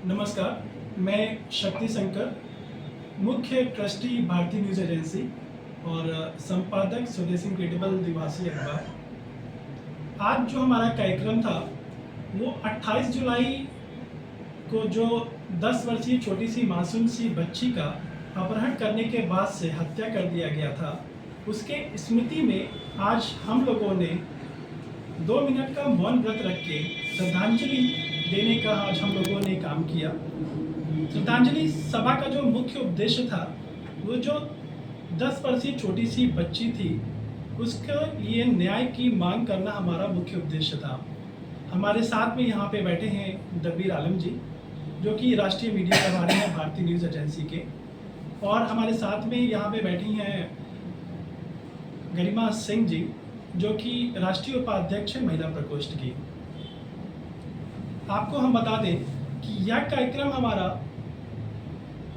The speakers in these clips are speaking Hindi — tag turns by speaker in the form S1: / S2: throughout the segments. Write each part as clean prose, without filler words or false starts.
S1: नमस्कार, मैं शक्ति शंकर, मुख्य ट्रस्टी भारतीय न्यूज़ एजेंसी और संपादक स्वदेशी इनक्रेडिबल द्विभाषी अखबार। आज जो हमारा कार्यक्रम था वो 28 जुलाई को जो 10 वर्षीय छोटी सी मासूम सी बच्ची का अपहरण करने के बाद से हत्या कर दिया गया था, उसके स्मृति में आज हम लोगों ने 2 मिनट का मौन व्रत रख के श्रद्धांजलि देने का आज हम लोगों ने काम किया। श्रद्धांजलि सभा का जो मुख्य उद्देश्य था वो जो 10 वर्षीय छोटी सी बच्ची थी उसके लिए न्याय की मांग करना हमारा मुख्य उद्देश्य था। हमारे साथ में यहाँ पे बैठे हैं दबीर आलम जी जो कि राष्ट्रीय मीडिया प्रभारी हैं भारतीय न्यूज़ एजेंसी के, और हमारे साथ में यहाँ पे बैठी हैं गरिमा सिंह जी जो कि राष्ट्रीय उपाध्यक्ष है महिला प्रकोष्ठ की। आपको हम बता दें कि यह कार्यक्रम हमारा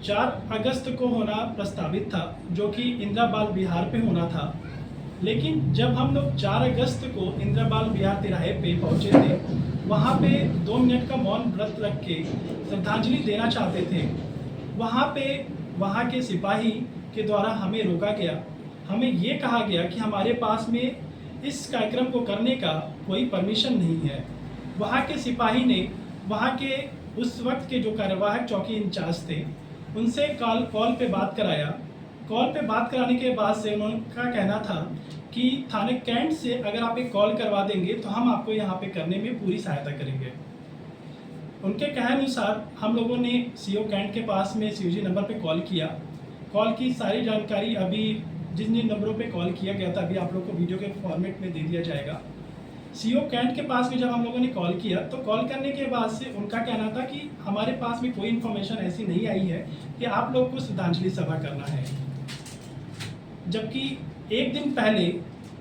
S1: 4 अगस्त को होना प्रस्तावित था जो कि इंदिरा बाल विहार पे होना था, लेकिन जब हम लोग 4 अगस्त को इंदिरा बाल विहार तिराहे पे पहुंचे थे, वहाँ पे 2 मिनट का मौन व्रत रख के श्रद्धांजलि देना चाहते थे। वहाँ पे वहाँ के सिपाही के द्वारा हमें रोका गया। हमें ये कहा गया कि हमारे पास में इस कार्यक्रम को करने का कोई परमिशन नहीं है। वहाँ के सिपाही ने वहाँ के उस वक्त के जो कार्यवाहक चौकी इंचार्ज थे उनसे कॉल पे बात कराया। कॉल पे बात कराने के बाद से उनका कहना था कि थाने कैंट से अगर आप एक कॉल करवा देंगे तो हम आपको यहाँ पे करने में पूरी सहायता करेंगे। उनके कहने अनुसार हम लोगों ने सीओ कैंट के पास में सीओजी नंबर पे कॉल किया। कॉल की सारी जानकारी अभी जिन जिन नंबरों पे कॉल किया गया था अभी आप लोग को वीडियो के फॉर्मेट में दे दिया जाएगा। सीओ कैंट के पास में जब हम लोगों ने कॉल किया तो कॉल करने के बाद से उनका कहना था कि हमारे पास में कोई इन्फॉर्मेशन ऐसी नहीं आई है कि आप लोग को श्रद्धांजलि सभा करना है। जबकि एक दिन पहले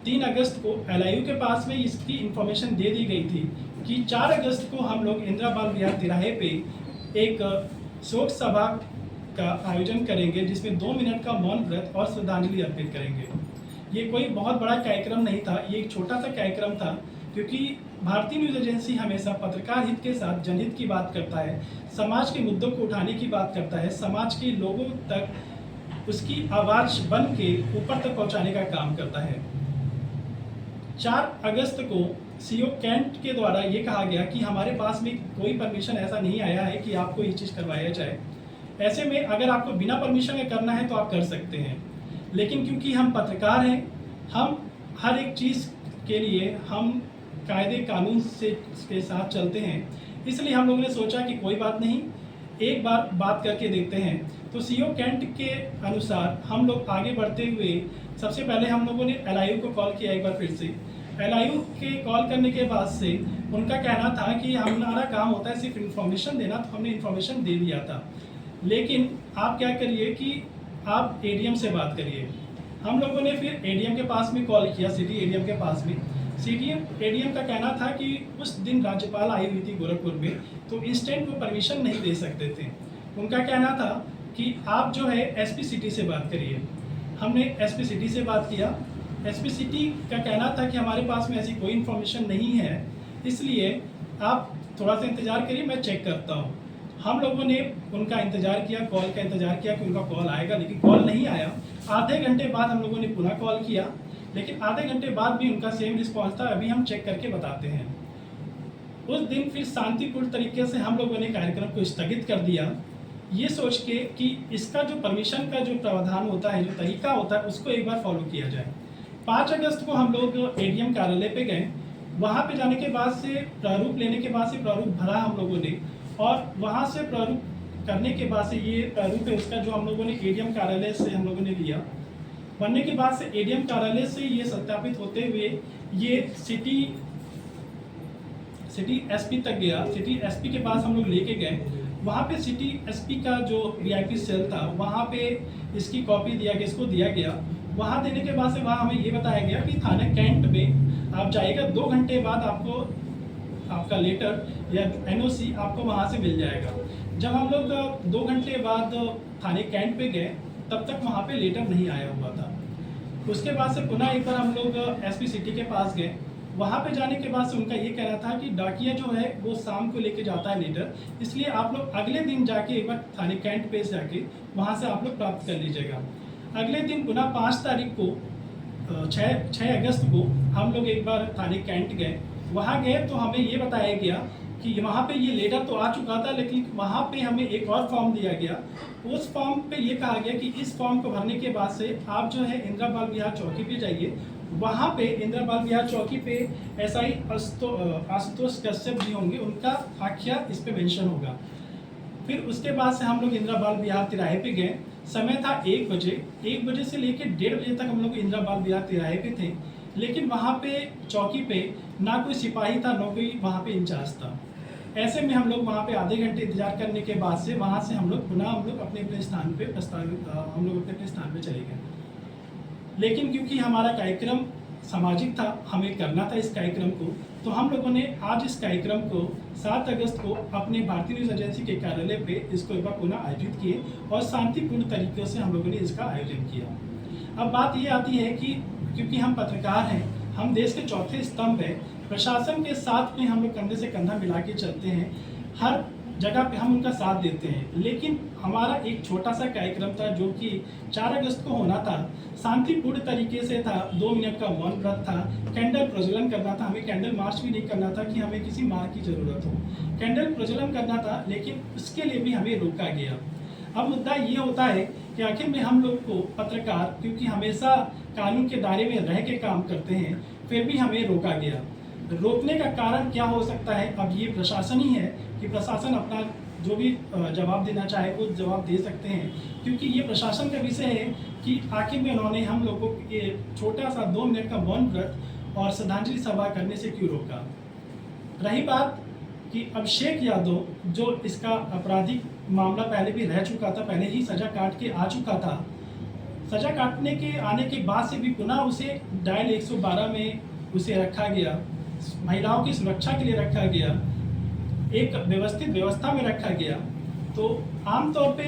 S1: 3 अगस्त को एलआईयू के पास में इसकी इन्फॉर्मेशन दे दी गई थी कि 4 अगस्त को हम लोग इंदिरा बाल विहार तिराहे पे एक शोक सभा का आयोजन करेंगे जिसमें 2 मिनट का मौन व्रत और श्रद्धांजलि अर्पित करेंगे। ये कोई बहुत बड़ा कार्यक्रम नहीं था, ये एक छोटा सा कार्यक्रम था, क्योंकि भारतीय न्यूज़ एजेंसी हमेशा पत्रकार हित के साथ जनहित की बात करता है, समाज के मुद्दों को उठाने की बात करता है, समाज के लोगों तक उसकी आवाज़ बन के ऊपर तक पहुंचाने का काम करता है। 4 अगस्त को सीओ कैंट के द्वारा ये कहा गया कि हमारे पास में कोई परमिशन ऐसा नहीं आया है कि आपको ये चीज़ करवाया जाए। ऐसे में अगर आपको बिना परमिशन के करना है तो आप कर सकते हैं, लेकिन क्योंकि हम पत्रकार हैं, हम हर एक चीज़ के लिए हम कायदे कानून से के साथ चलते हैं, इसलिए हम लोगों ने सोचा कि कोई बात नहीं, एक बार बात करके देखते हैं। तो सीओ कैंट के अनुसार हम लोग आगे बढ़ते हुए सबसे पहले हम लोगों ने एलआईयू को कॉल किया एक बार फिर से। एलआईयू के कॉल करने के बाद से उनका कहना था कि हमारा काम होता है सिर्फ इन्फॉर्मेशन देना, तो हमने इन्फॉर्मेशन दे दिया था, लेकिन आप क्या करिए कि आप एडीएम से बात करिए। हम लोगों ने फिर एडीएम के पास में कॉल किया, सिटी एडीएम के पास में। एडीएम का कहना था कि उस दिन राज्यपाल आई हुई थी गोरखपुर में, तो इंस्टेंट वो परमिशन नहीं दे सकते थे। उनका कहना था कि आप जो है एसपी सिटी से बात करिए। हमने एसपी सिटी से बात किया। एसपी सिटी का कहना था कि हमारे पास में ऐसी कोई इन्फॉर्मेशन नहीं है, इसलिए आप थोड़ा सा इंतज़ार करिए, मैं चेक करता हूँ। हम लोगों ने उनका इंतज़ार किया, कॉल का इंतज़ार किया कि उनका कॉल आएगा, लेकिन कॉल नहीं आया। आधे घंटे बाद हम लोगों ने पुनः कॉल किया, लेकिन आधे घंटे बाद भी उनका सेम रिस्पॉन्स था, अभी हम चेक करके बताते हैं। उस दिन फिर शांतिपूर्ण तरीके से हम लोगों ने कार्यक्रम को स्थगित कर दिया, ये सोच के कि इसका जो परमिशन का जो प्रावधान होता है, जो तरीका होता है, उसको एक बार फॉलो किया जाए। 5 अगस्त को हम लोग एडीएम कार्यालय पे गए। वहाँ पे जाने के बाद से प्रारूप लेने के बाद से प्रारूप भरा हम लोगों ने, और वहाँ से प्रारूप करने के बाद से ये प्रारूप है उसका जो हम लोगों ने एडीएम कार्यालय से हम लोगों ने लिया। बनने के बाद से एडीएम कार्यालय से ये सत्यापित होते हुए ये सिटी एसपी तक गया। सिटी एसपी के पास हम लोग लेके गए। वहाँ पे सिटी एसपी का जो वीआईपी सेल था वहाँ पे इसकी कॉपी दिया गया, इसको दिया गया। वहाँ देने के बाद से वहाँ हमें ये बताया गया कि थाने कैंट में आप जाइएगा, 2 घंटे बाद आपको आपका लेटर या एनओसी आपको वहाँ से मिल जाएगा। जब हम लोग 2 घंटे बाद थाने कैंट पे गए तब तक वहाँ पे लेटर नहीं आया हुआ था। उसके बाद से पुनः एक बार हम लोग एसपी सिटी के पास गए। वहाँ पे जाने के बाद से उनका ये कहना था कि डाकिया जो है वो शाम को लेके जाता है लेटर, इसलिए आप लोग अगले दिन जाके एक बार थाने कैंट पे जाके वहाँ से आप लोग प्राप्त कर लीजिएगा। अगले दिन पुनः 5 तारीख को 6 अगस्त को हम लोग एक बार थाने कैंट गए। वहाँ गए तो हमें ये बताया गया कि वहाँ पे ये लेटर तो आ चुका था, लेकिन वहाँ पे हमें एक और फॉर्म दिया गया। उस फॉर्म पे ये कहा गया कि इस फॉर्म को भरने के बाद से आप जो है इंदिरा बाल विहार चौकी पे जाइए। वहाँ पे इंदिरा बाल विहार चौकी पे एसआई आशुतोष कश्यप जी होंगे, उनका आख्या इस पे मेंशन होगा। फिर उसके बाद से हम लोग इंदिरा बाल विहार तिराहे पे गए। समय था 1 बजे। 1 बजे से लेकर 1:30 बजे तक हम लोग इंदिरा बाल विहार तिराहे पे थे, लेकिन वहाँ पे चौकी पे ना कोई सिपाही था, ना कोई वहाँ पे इंचार्ज था। ऐसे में हम लोग वहाँ पे आधे घंटे इंतजार करने के बाद से वहाँ से हम लोग पुनः अपने अपने स्थान पे चले गए। लेकिन क्योंकि हमारा कार्यक्रम सामाजिक था, हमें करना था इस कार्यक्रम को, तो हम लोगों ने आज इस कार्यक्रम को 7 अगस्त को अपने भारतीय न्यूज़ एजेंसी के कार्यालय पे इसको एक बार पुनः आयोजित किए और शांतिपूर्ण तरीके से हम लोगों ने इसका आयोजन किया। अब बात ये आती है कि क्योंकि हम पत्रकार हैं, हम देश के चौथे स्तंभ हैं, प्रशासन के साथ में हम लोग कंधे से कंधा मिला के चलते हैं, हर जगह पे हम उनका साथ देते हैं। लेकिन हमारा एक छोटा सा कार्यक्रम था जो कि 4 अगस्त को होना था, शांतिपूर्ण तरीके से था। 2 मिनट का मौन व्रत था, कैंडल प्रज्वलन करना था, हमें कैंडल मार्च भी नहीं करना था कि हमें किसी मार की ज़रूरत हो, कैंडल प्रज्वलन करना था, लेकिन उसके लिए भी हमें रोका गया। अब मुद्दा ये होता है कि आखिर में हम लोग को पत्रकार, क्योंकि हमेशा कानून के दायरे में रह के काम करते हैं, फिर भी हमें रोका गया। रोकने का कारण क्या हो सकता है, अब ये प्रशासन ही है कि प्रशासन अपना जो भी जवाब देना चाहे वो जवाब दे सकते हैं, क्योंकि ये प्रशासन का विषय है कि आखिर में उन्होंने हम लोगों को ये छोटा सा 2 मिनट का मौन व्रत और श्रद्धांजलि सभा करने से क्यों रोका। रही बात कि अभिषेक यादव, जो इसका आपराधिक मामला पहले भी रह चुका था, पहले ही सजा काट के आ चुका था, सजा काटने के आने के बाद से भी पुनः उसे डायल 112 में उसे रखा गया, महिलाओं की सुरक्षा के लिए रखा गया, एक व्यवस्थित व्यवस्था में रखा गया। तो आमतौर पे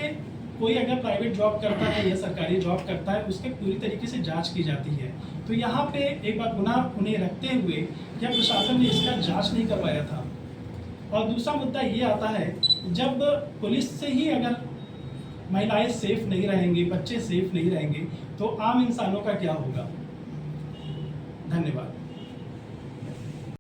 S1: कोई अगर प्राइवेट जॉब करता है या सरकारी जॉब करता है, उसके पूरी तरीके से जांच की जाती है। तो यहाँ पे एक बार पुनः उन्हें रखते हुए क्या प्रशासन ने इसका जांच नहीं करवाया था। और दूसरा मुद्दा ये आता है, जब पुलिस से ही अगर महिलाएं सेफ नहीं रहेंगी, बच्चे सेफ नहीं रहेंगे, तो आम इंसानों का क्या होगा। धन्यवाद।